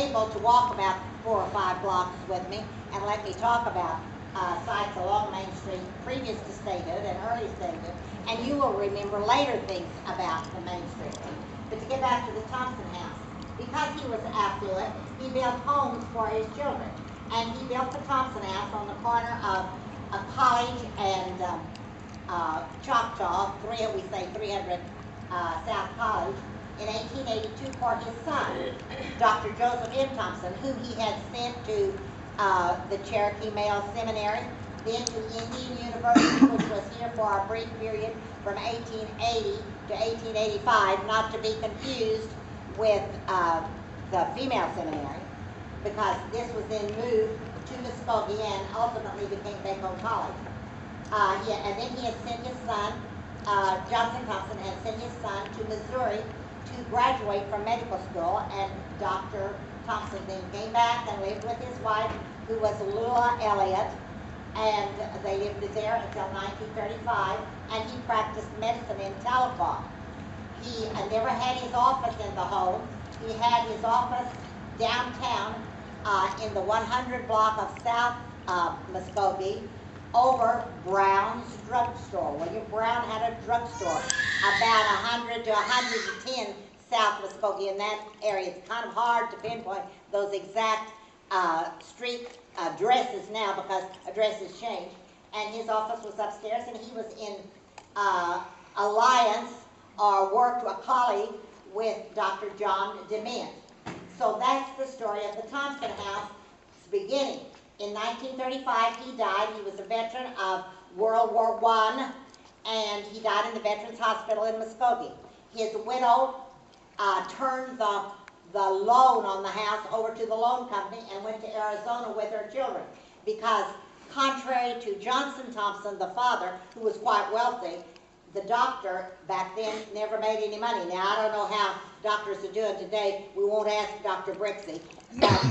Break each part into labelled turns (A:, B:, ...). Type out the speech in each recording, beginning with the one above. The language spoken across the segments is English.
A: able to walk about 4 or 5 blocks with me and let me talk about sites along Main Street, previous to statehood and early statehood, and you will remember later things about the Main Street. But to get back to the Thompson house, because he was affluent, he built homes for his children. And he built the Thompson house on the corner of a College and Choctaw, 300 South College, in 1882 for his son, Dr. Joseph M. Thompson, whom he had sent to the Cherokee Male Seminary, then to Indian University, which was here for a brief period from 1880 to 1885, not to be confused with the female seminary, because this was then moved to Muskogee and ultimately became Bacone College. And then he had sent his son, Johnson Thompson had sent his son to Missouri to graduate from medical school, and Dr. Thompson then came back and lived with his wife, who was Lula Elliott, and they lived there until 1935, and he practiced medicine in Tahlequah. He never had his office in the home. He had his office downtown in the 100 block of South Muskogee, over Brown's drugstore. William Brown had a drugstore about 100 to 110 South Muskogee. In that area, it's kind of hard to pinpoint those exact street addresses now because addresses change. And his office was upstairs, and he was in alliance or worked a colleague with Dr. John DeMint. So that's the story of the Thompson House's beginning. In 1935, he died. He was a veteran of World War I, and he died in the Veterans Hospital in Muskogee. His widow turned the loan on the house over to the loan company and went to Arizona with her children, because contrary to Johnson Thompson, the father, who was quite wealthy, the doctor back then never made any money. Now, I don't know how doctors are doing today. We won't ask Dr. Brixey. But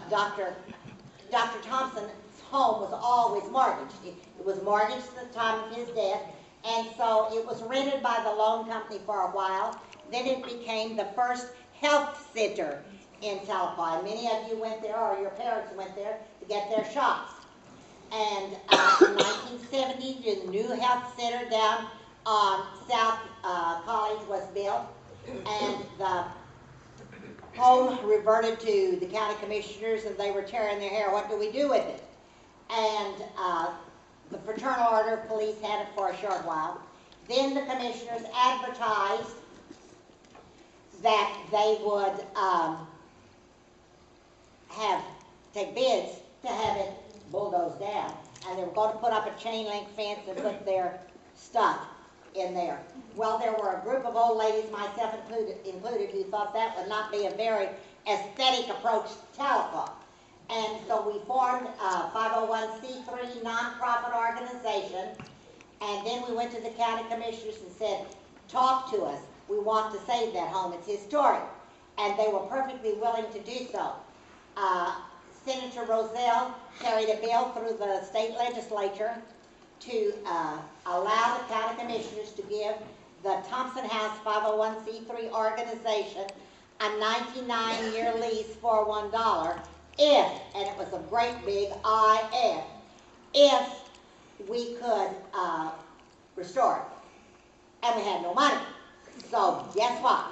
A: Dr. Thompson's home was always mortgaged. It was mortgaged at the time of his death, and so it was rented by the loan company for a while. Then it became the first health center in Tahlequah. And many of you went there, or your parents went there, to get their shots. And in 1970, the new health center down on South College was built, and the home reverted to the county commissioners, and they were tearing their hair. What do we do with it? And the Fraternal Order of Police had it for a short while. Then the commissioners advertised that they would take bids to have it bulldozed down, and they were going to put up a chain link fence and put their stuff in there. Well, there were a group of old ladies, myself included, who thought that would not be a very aesthetic approach to Tahlequah. And so we formed a 501c3 nonprofit organization, and then we went to the county commissioners and said, talk to us. We want to save that home. It's historic. And they were perfectly willing to do so. Senator Roselle carried a bill through the state legislature to allow the county commissioners to give the Thompson House 501c3 organization a 99-year lease for $1 if, and it was a great big if we could restore it. And we had no money. So guess what?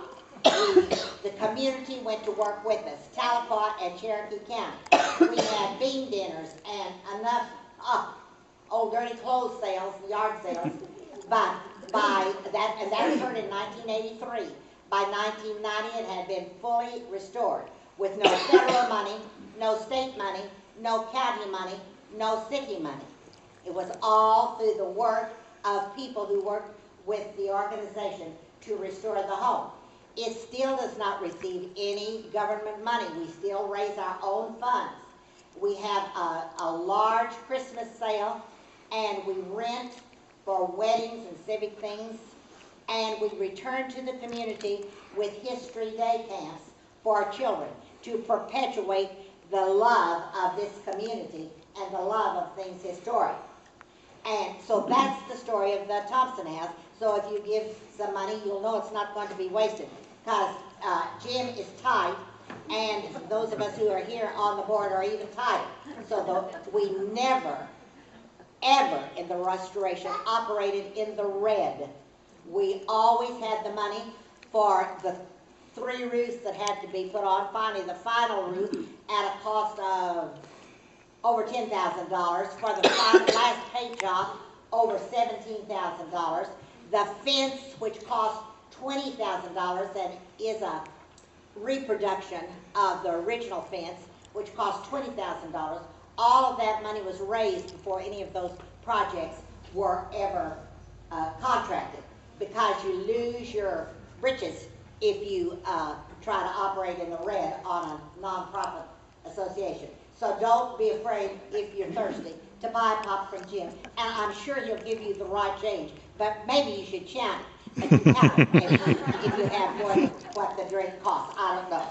A: The community went to work with us, Tahlequah and Cherokee County. We had bean dinners and enough old dirty clothes sales, yard sales. But by that, and that occurred in 1983. By 1990, it had been fully restored with no federal money, no state money, no county money, no city money. It was all through the work of people who worked with the organization to restore the home. It still does not receive any government money. We still raise our own funds. We have a large Christmas sale, and we rent for weddings and civic things, and we return to the community with history day camps for our children to perpetuate the love of this community and the love of things historic. And so that's the story of the Thompson House. So if you give some money, you'll know it's not going to be wasted, because Jim is tight And those of us who are here on the board are even tighter. So we never, ever in the restoration operated in the red. We always had the money for the 3 roofs that had to be put on. Finally, the final roof at a cost of over $10,000. For the last paint job, over $17,000. The fence, which cost $20,000, and is a reproduction of the original fence, which cost $20,000. All of that money was raised before any of those projects were ever contracted, because you lose your britches if you try to operate in the red on a nonprofit association. So don't be afraid, if you're thirsty, to buy a pop from Jim, and I'm sure he'll give you the right change, but maybe you should chant it if you have more than what the drink costs. I don't know.